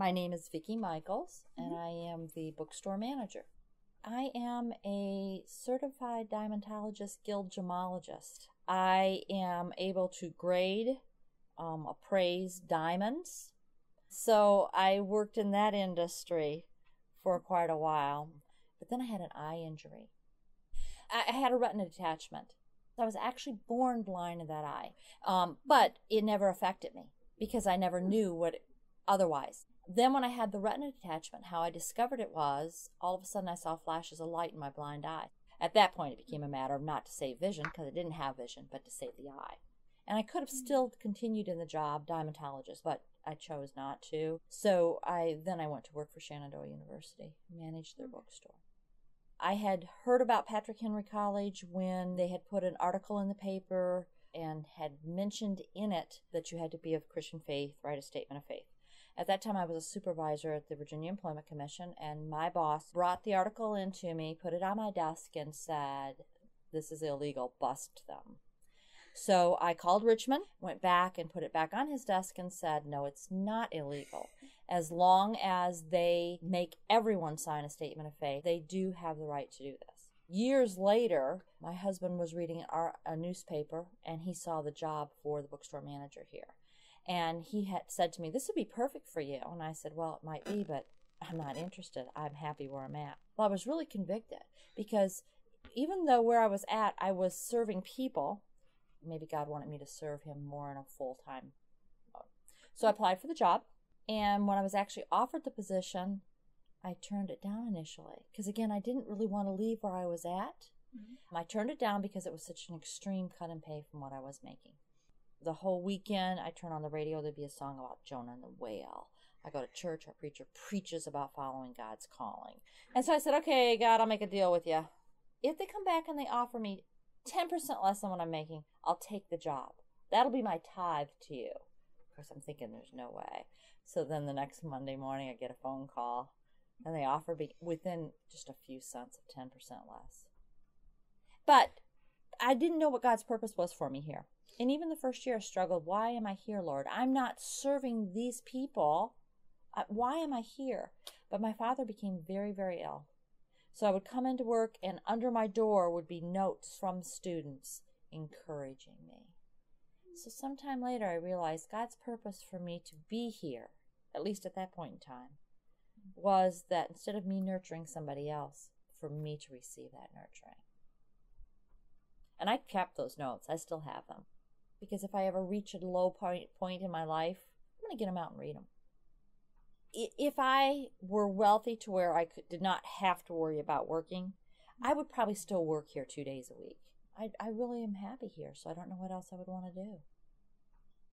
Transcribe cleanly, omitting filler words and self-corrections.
My name is Vicki Michaels, and I am the bookstore manager. I am a certified diamondologist guild gemologist. I am able to grade, appraise diamonds. So I worked in that industry for quite a while. But then I had an eye injury. I had a retina detachment. I was actually born blind in that eye. But it never affected me because I never knew what otherwise. Then when I had the retina detachment, how I discovered it was, all of a sudden I saw flashes of light in my blind eye. At that point, it became a matter of not to save vision, because I didn't have vision, but to save the eye. And I could have still continued in the job, diamondologist, but I chose not to. So then I went to work for Shenandoah University, managed their bookstore. I had heard about Patrick Henry College when they had put an article in the paper and had mentioned in it that you had to be of Christian faith, write a statement of faith. At that time, I was a supervisor at the Virginia Employment Commission, and my boss brought the article in to me, put it on my desk, and said, "This is illegal, bust them." So I called Richmond, went back and put it back on his desk and said, "No, it's not illegal. As long as they make everyone sign a statement of faith, they do have the right to do this." Years later, my husband was reading a newspaper, and he saw the job for the bookstore manager here. And he had said to me, "This would be perfect for you." And I said, "Well, it might be, but I'm not interested. I'm happy where I'm at." Well, I was really convicted because even though where I was at, I was serving people, maybe God wanted me to serve him more in a full-time mode. So I applied for the job. And when I was actually offered the position, I turned it down initially. Because again, I didn't really want to leave where I was at. I turned it down because it was such an extreme cut in pay from what I was making. The whole weekend, I turn on the radio, there'd be a song about Jonah and the whale. I go to church, our preacher preaches about following God's calling. And so I said, "Okay, God, I'll make a deal with you. If they come back and they offer me 10% less than what I'm making, I'll take the job. That'll be my tithe to you." Of course, I'm thinking there's no way. So then the next Monday morning, I get a phone call, and they offer me within just a few cents of 10% less. But I didn't know what God's purpose was for me here. And even the first year I struggled. Why am I here, Lord? I'm not serving these people. Why am I here? But my father became very, very ill. So I would come into work, and under my door would be notes from students encouraging me. So sometime later I realized God's purpose for me to be here, at least at that point in time, was that instead of me nurturing somebody else, for me to receive that nurturing. And I kept those notes. I still have them. Because if I ever reach a low point in my life, I'm going to get them out and read them. If I were wealthy to where I did not have to worry about working, I would probably still work here 2 days a week. I really am happy here, so I don't know what else I would want to do.